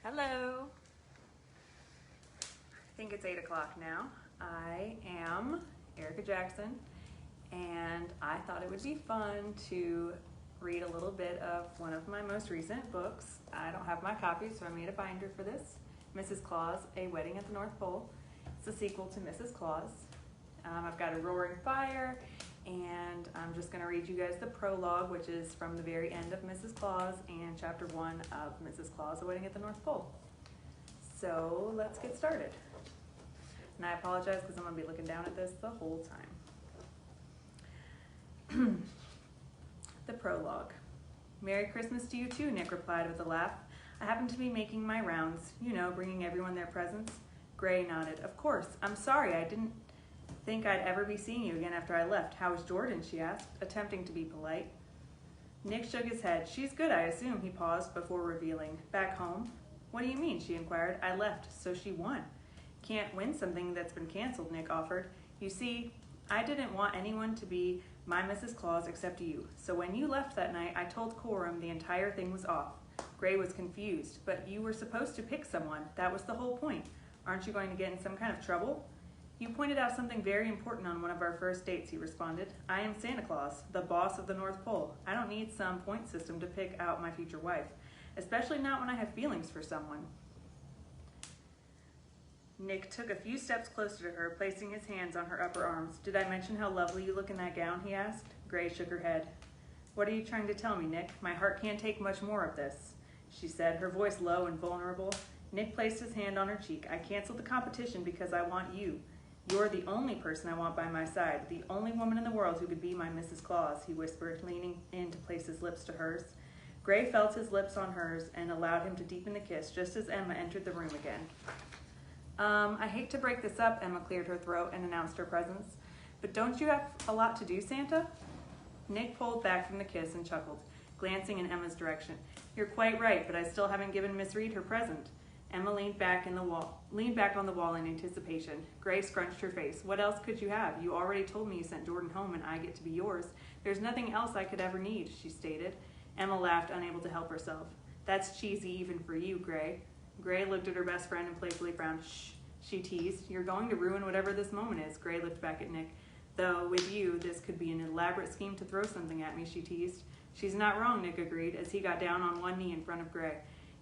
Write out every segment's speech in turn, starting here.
Hello. I think it's 8 o'clock now. I am Erica Jackson, and I thought it would be fun to read a little bit of one of my most recent books. I don't have my copy, so I made a binder for this. Mrs. Claus, A Wedding at the North Pole. It's a sequel to Mrs. Claus. I've got a roaring fire, and I'm just going to read you guys the prologue, which is from the very end of Mrs. Claus and chapter 1 of Mrs. Claus, A Wedding at the North Pole. So let's get started. And I apologize because I'm going to be looking down at this the whole time. The prologue. Merry Christmas to you too, Nick replied with a laugh. I happen to be making my rounds, bringing everyone their presents. Gray nodded. Of course. I'm sorry, I didn't think I'd ever be seeing you again after I left. How is Jordan? She asked, attempting to be polite. Nick shook his head. She's good, I assume, he paused before revealing. Back home? What do you mean? She inquired. I left, so she won. Can't win something that's been canceled, Nick offered. You see, I didn't want anyone to be my Mrs. Claus except you. So when you left that night, I told Coram the entire thing was off. Gray was confused. But you were supposed to pick someone. That was the whole point. Aren't you going to get in some kind of trouble? You pointed out something very important on one of our first dates, he responded. I am Santa Claus, the boss of the North Pole. I don't need some point system to pick out my future wife, especially not when I have feelings for someone. Nick took a few steps closer to her, placing his hands on her upper arms. Did I mention how lovely you look in that gown, he asked. Gray shook her head. What are you trying to tell me, Nick? My heart can't take much more of this, she said, her voice low and vulnerable. Nick placed his hand on her cheek. I canceled the competition because I want you. You're the only person I want by my side, the only woman in the world who could be my Mrs. Claus, he whispered, leaning in to place his lips to hers. Gray felt his lips on hers and allowed him to deepen the kiss just as Emma entered the room again. I hate to break this up, Emma cleared her throat and announced her presence, but don't you have a lot to do, Santa? Nick pulled back from the kiss and chuckled, glancing in Emma's direction. You're quite right, but I still haven't given Miss Reed her present. Emma leaned back on the wall in anticipation. Gray scrunched her face. What else could you have? You already told me you sent Jordan home and I get to be yours. There's nothing else I could ever need, she stated. Emma laughed, unable to help herself. That's cheesy even for you, Gray. Gray looked at her best friend and playfully frowned. Shh, she teased. You're going to ruin whatever this moment is. Gray looked back at Nick. Though, with you, this could be an elaborate scheme to throw something at me, she teased. She's not wrong, Nick agreed, as he got down on one knee in front of Gray.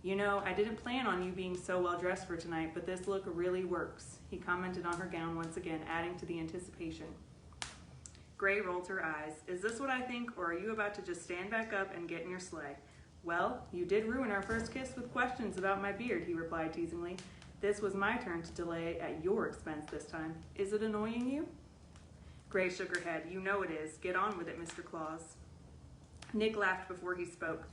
I didn't plan on you being so well dressed for tonight, but this look really works, he commented on her gown once again, adding to the anticipation. Gray rolled her eyes. Is this what I think, or are you about to just stand back up and get in your sleigh? Well, you did ruin our first kiss with questions about my beard, he replied teasingly. This was my turn to delay at your expense this time. Is it annoying you? Gray shook her head. You know it is. Get on with it, Mr. Claus. Nick laughed before he spoke.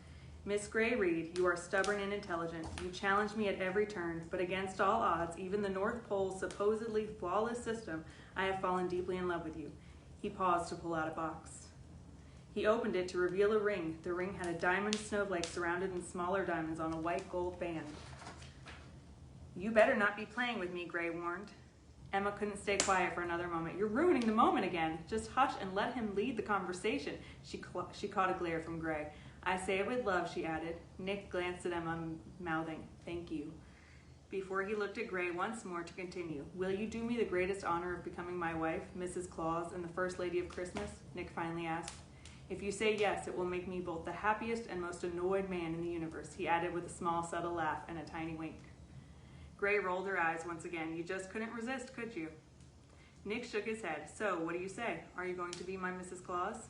Miss Gray Reed, you are stubborn and intelligent. You challenge me at every turn, but against all odds, even the North Pole's supposedly flawless system, I have fallen deeply in love with you. He paused to pull out a box. He opened it to reveal a ring. The ring had a diamond snowflake surrounded in smaller diamonds on a white gold band. You better not be playing with me, Gray warned. Emma couldn't stay quiet for another moment. You're ruining the moment again. Just hush and let him lead the conversation. She caught a glare from Gray. I say it with love, she added. Nick glanced at Emma, mouthing, thank you, before he looked at Gray once more to continue. Will you do me the greatest honor of becoming my wife, Mrs. Claus, and the First Lady of Christmas? Nick finally asked. If you say yes, it will make me both the happiest and most annoyed man in the universe, he added with a small, subtle laugh and a tiny wink. Gray rolled her eyes once again. You just couldn't resist, could you? Nick shook his head. So, what do you say? Are you going to be my Mrs. Claus?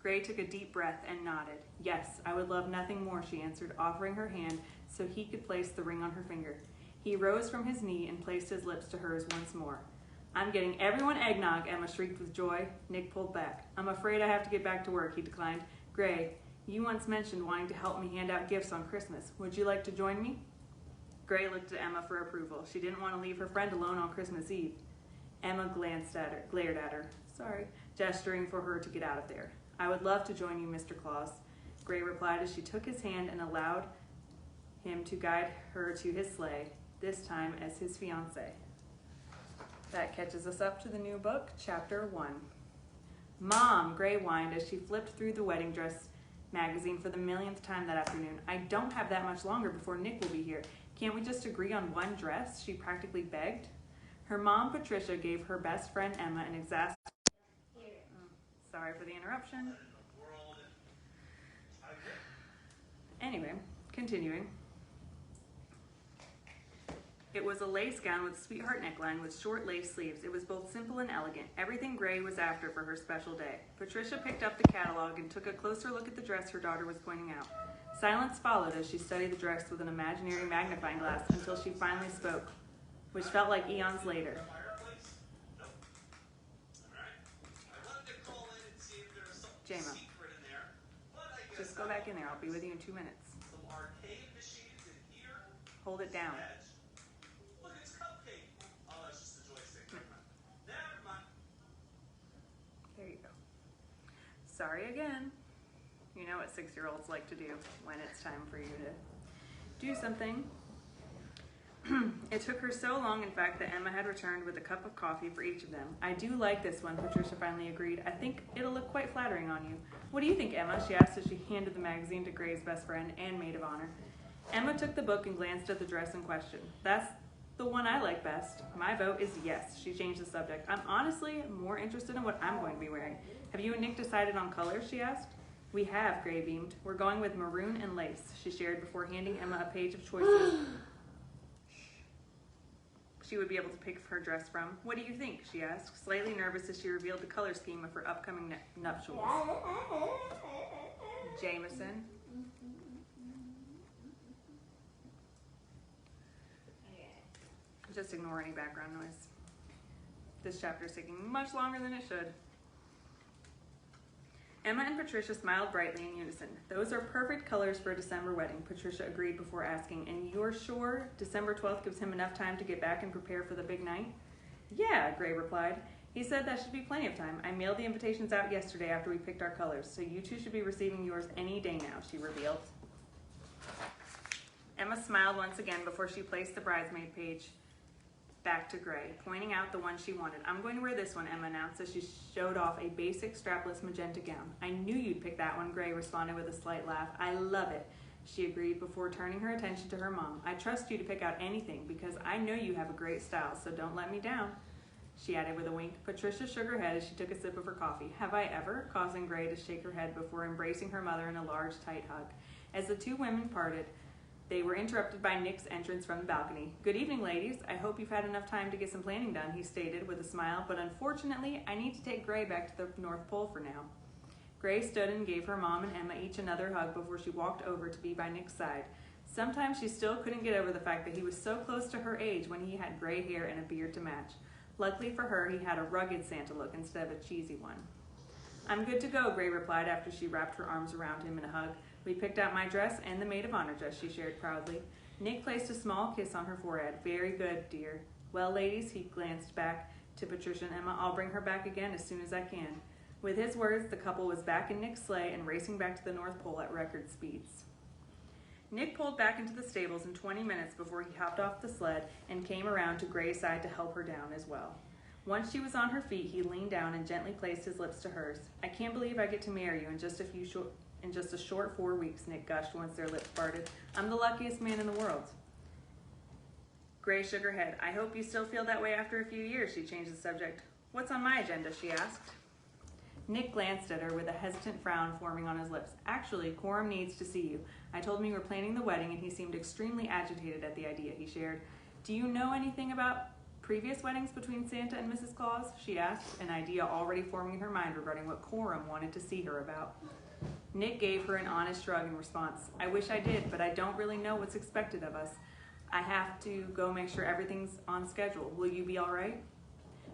Gray took a deep breath and nodded. Yes, I would love nothing more, she answered, offering her hand so he could place the ring on her finger. He rose from his knee and placed his lips to hers once more. I'm getting everyone eggnog, Emma shrieked with joy. Nick pulled back. I'm afraid I have to get back to work, he declined. Gray, you once mentioned wanting to help me hand out gifts on Christmas. Would you like to join me? Gray looked at Emma for approval. She didn't want to leave her friend alone on Christmas Eve. Emma glared at her, gesturing for her to get out of there. I would love to join you, Mr. Claus, Gray replied as she took his hand and allowed him to guide her to his sleigh, this time as his fiancée. That catches us up to the new book, Chapter 1. Mom, Gray whined as she flipped through the wedding dress magazine for the millionth time that afternoon. I don't have that much longer before Nick will be here. Can't we just agree on one dress? She practically begged. Her mom, Patricia, gave her best friend Emma an sorry for the interruption. Anyway, continuing. It was a lace gown with a sweetheart neckline with short lace sleeves. It was both simple and elegant. Everything Gray was after for her special day. Patricia picked up the catalog and took a closer look at the dress her daughter was pointing out. Silence followed as she studied the dress with an imaginary magnifying glass until she finally spoke, which felt like eons later. Jama, just go back in there. I'll be with you in 2 minutes. Hold it down. There you go. Sorry again. You know what 6-year-olds like to do when it's time for you to do something. It took her so long, in fact, that Emma had returned with a cup of coffee for each of them. I do like this one, Patricia finally agreed. I think it'll look quite flattering on you. What do you think, Emma? She asked as she handed the magazine to Gray's best friend and maid of honor. Emma took the book and glanced at the dress in question. That's the one I like best. My vote is yes. She changed the subject. I'm honestly more interested in what I'm going to be wearing. Have you and Nick decided on colors? She asked. We have, Gray beamed. We're going with maroon and lace, she shared before handing Emma a page of choices she would be able to pick her dress from. What do you think? She asked, slightly nervous as she revealed the color scheme of her upcoming nuptials. Jameson. Just ignore any background noise. This chapter is taking much longer than it should. Emma and Patricia smiled brightly in unison. Those are perfect colors for a December wedding, Patricia agreed before asking, and you're sure December 12th gives him enough time to get back and prepare for the big night? Yeah, Gray replied. He said that should be plenty of time. I mailed the invitations out yesterday after we picked our colors, so you two should be receiving yours any day now, she revealed. Emma smiled once again before she placed the bridesmaid page back to Gray, pointing out the one she wanted. I'm going to wear this one, Emma announced as she showed off a basic strapless magenta gown. I knew you'd pick that one, Gray responded with a slight laugh. I love it, she agreed before turning her attention to her mom. I trust you to pick out anything because I know you have a great style, so don't let me down, she added with a wink. Patricia shook her head as she took a sip of her coffee. Have I ever? Causing Gray to shake her head before embracing her mother in a large, tight hug. As the two women parted, they were interrupted by Nick's entrance from the balcony. Good evening, ladies. I hope you've had enough time to get some planning done, he stated with a smile, but unfortunately, I need to take Gray back to the North Pole for now. Gray stood and gave her mom and Emma each another hug before she walked over to be by Nick's side. Sometimes she still couldn't get over the fact that he was so close to her age when he had gray hair and a beard to match. Luckily for her, he had a rugged Santa look instead of a cheesy one. I'm good to go, Gray replied after she wrapped her arms around him in a hug. We picked out my dress and the maid of honor dress, she shared proudly. Nick placed a small kiss on her forehead. Very good, dear. Well, ladies, he glanced back to Patricia and Emma. I'll bring her back again as soon as I can. With his words, the couple was back in Nick's sleigh and racing back to the North Pole at record speeds. Nick pulled back into the stables in 20 minutes before he hopped off the sled and came around to Gray's side to help her down as well. Once she was on her feet, he leaned down and gently placed his lips to hers. I can't believe I get to marry you in just a short 4 weeks, Nick gushed once their lips parted. I'm the luckiest man in the world. Gray shook her head. I hope you still feel that way after a few years, she changed the subject. What's on my agenda, she asked. Nick glanced at her with a hesitant frown forming on his lips. Actually, Coram needs to see you. I told him you were planning the wedding and he seemed extremely agitated at the idea, he shared. Do you know anything about previous weddings between Santa and Mrs. Claus? She asked, an idea already forming in her mind regarding what Coram wanted to see her about. Nick gave her an honest shrug in response. I wish I did, but I don't really know what's expected of us. I have to go make sure everything's on schedule. Will you be all right?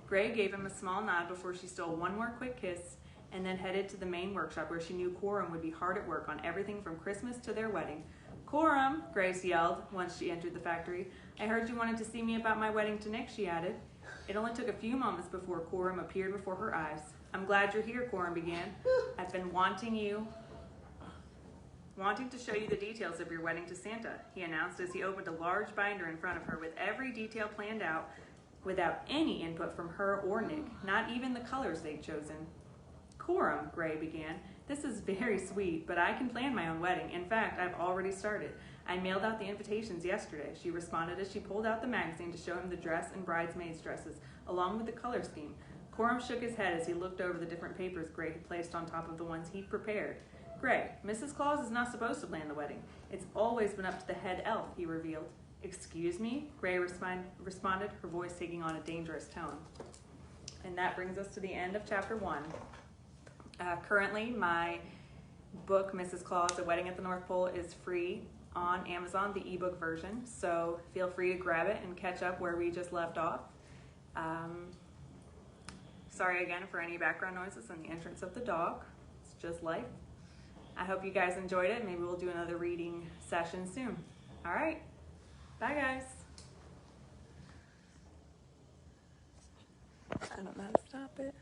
Gray gave him a small nod before she stole one more quick kiss and then headed to the main workshop where she knew Coram would be hard at work on everything from Christmas to their wedding. Coram, Grace yelled once she entered the factory. I heard you wanted to see me about my wedding to Nick, she added. It only took a few moments before Coram appeared before her eyes. I'm glad you're here, Coram began. I've been wanting to show you the details of your wedding to Santa, he announced as he opened a large binder in front of her with every detail planned out without any input from her or Nick, not even the colors they'd chosen. Coram, Gray began, This is very sweet, but I can plan my own wedding. In fact, I've already started. I mailed out the invitations yesterday, she responded as she pulled out the magazine to show him the dress and bridesmaids' dresses, along with the color scheme. Coram shook his head as he looked over the different papers Gray had placed on top of the ones he'd prepared. Gray, Mrs. Claus is not supposed to plan the wedding. It's always been up to the head elf, he revealed. Excuse me? Gray responded, her voice taking on a dangerous tone. And that brings us to the end of chapter 1. Currently, my book, Mrs. Claus, A Wedding at the North Pole, is free on Amazon, the ebook version. So feel free to grab it and catch up where we just left off. Sorry again for any background noises and the entrance of the dog. It's just life. I hope you guys enjoyed it. Maybe we'll do another reading session soon. All right. Bye, guys. I don't know how to stop it.